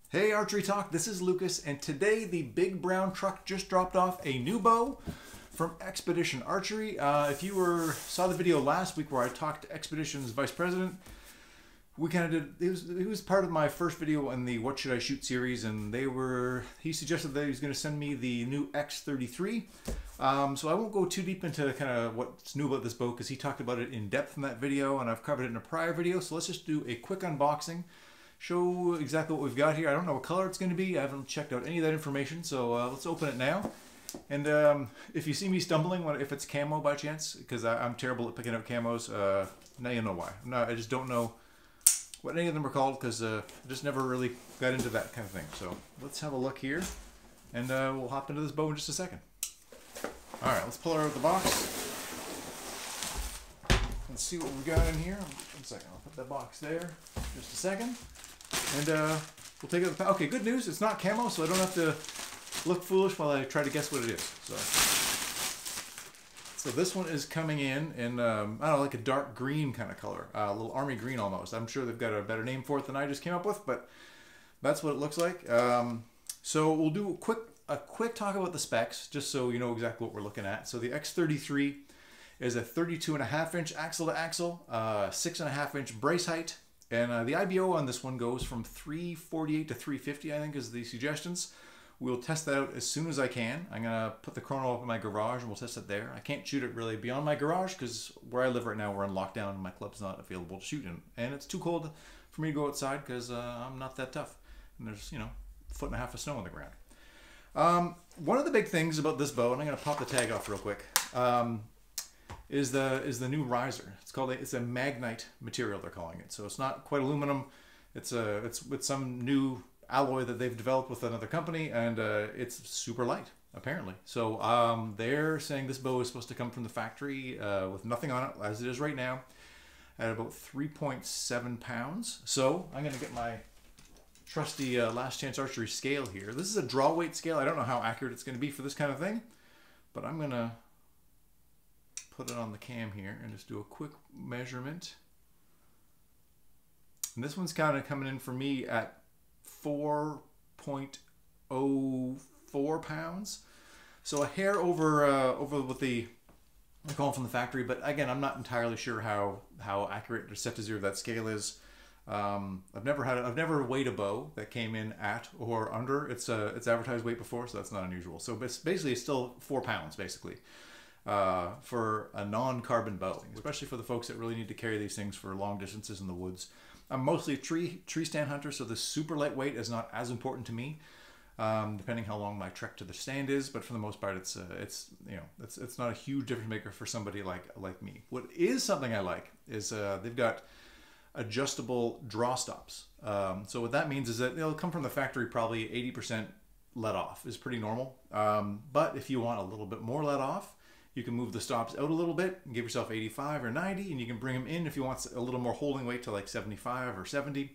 Hey ArcheryTalk, this is Lucas, and today the big brown truck just dropped off a new bow from Xpedition Archery. If you saw the video last week where I talked to Xpedition's vice president, we kind of did. It was part of my first video in the What Should I Shoot series, and he suggested that he was going to send me the new X33. So I won't go too deep into kind of what's new about this bow because he talked about it in depth in that video, and I've covered it in a prior video. So let's just do a quick unboxing. Show exactly what we've got here. I don't know what color it's going to be. I haven't checked out any of that information, so let's open it now. And if you see me stumbling, if it's camo by chance, because I'm terrible at picking out camos, now you know why. I just don't know what any of them are called because I just never really got into that kind of thing. So let's have a look here, and we'll hop into this bow in just a second. All right, let's pull her out of the box. Let's see what we've got in here. One second, I'll put that box there. Just a second. And we'll take it. Okay, good news. It's not camo, so I don't have to look foolish while I try to guess what it is. So this one is coming in I don't know, like a dark green kind of color, a little army green almost. I'm sure they've got a better name for it than I just came up with, but that's what it looks like. So we'll do a quick talk about the specs, just so you know exactly what we're looking at. So the X33 is a 32.5-inch axle to axle, 6.5-inch brace height. And the IBO on this one goes from 348 to 350, I think, is the suggestions. We'll test that out as soon as I can. I'm going to put the chrono up in my garage and we'll test it there. I can't shoot it really beyond my garage because where I live right now, we're in lockdown and my club's not available to shoot in. And it's too cold for me to go outside because I'm not that tough. And there's, you know, 1.5 feet of snow on the ground. One of the big things about this bow, and I'm going to pop the tag off real quick, is the new riser. It's a magnite material, they're calling it. So it's not quite aluminum. It's with some new alloy that they've developed with another company, and it's super light apparently. So they're saying this bow is supposed to come from the factory with nothing on it as it is right now at about 3.7 pounds. So I'm gonna get my trusty Last Chance Archery scale here. This is a draw weight scale. I don't know how accurate it's going to be for this kind of thing, but I'm gonna put it on the cam here and just do a quick measurement. And this one's kind of coming in for me at 4.04 pounds. So a hair over what they call from the factory, but again, I'm not entirely sure how accurate or set to zero that scale is. I've never weighed a bow that came in at or under its advertised weight before, so that's not unusual. So basically it's still 4 pounds basically. For a non-carbon bow, especially for the folks that really need to carry these things for long distances in the woods. I'm mostly a tree stand hunter, so the super lightweight is not as important to me, depending how long my trek to the stand is. But for the most part, it's not a huge difference maker for somebody like me. What is something I like is they've got adjustable draw stops. So what that means is that they'll come from the factory probably 80% let off is pretty normal. But if you want a little bit more let off, you can move the stops out a little bit and give yourself 85 or 90, and you can bring them in if you want a little more holding weight to like 75 or 70,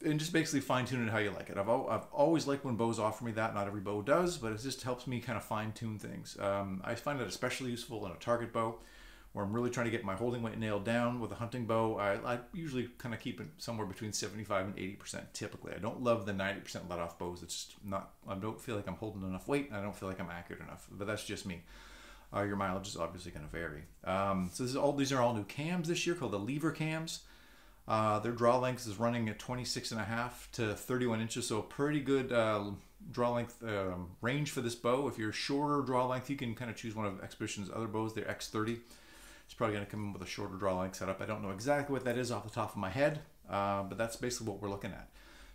and just basically fine tune it how you like it. I've always liked when bows offer me that. Not every bow does, but it just helps me kind of fine tune things. I find it especially useful in a target bow where I'm really trying to get my holding weight nailed down. With a hunting bow, I usually kind of keep it somewhere between 75 and 80% typically. I don't love the 90% let off bows. It's just not, I don't feel like I'm holding enough weight, and I don't feel like I'm accurate enough, but that's just me. Your mileage is obviously going to vary. So these are all new cams this year called the lever cams. Their draw length is running at 26.5 to 31 inches, so a pretty good draw length range for this bow. If you're shorter draw length, you can kind of choose one of Xpedition's other bows. Their X30. It's probably going to come in with a shorter draw length setup. I don't know exactly what that is off the top of my head, but that's basically what we're looking at.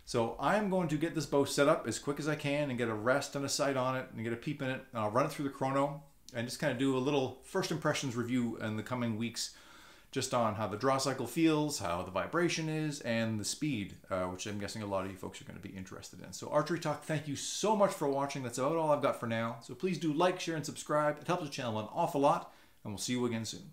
So I'm going to get this bow set up as quick as I can and get a rest and a sight on it and get a peep in it. And I'll run it through the chrono and just kind of do a little first impressions review in the coming weeks just on how the draw cycle feels, how the vibration is, and the speed, which I'm guessing a lot of you folks are going to be interested in. So ArcheryTalk, thank you so much for watching. That's about all I've got for now. So please do like, share, and subscribe. It helps the channel an awful lot, and we'll see you again soon.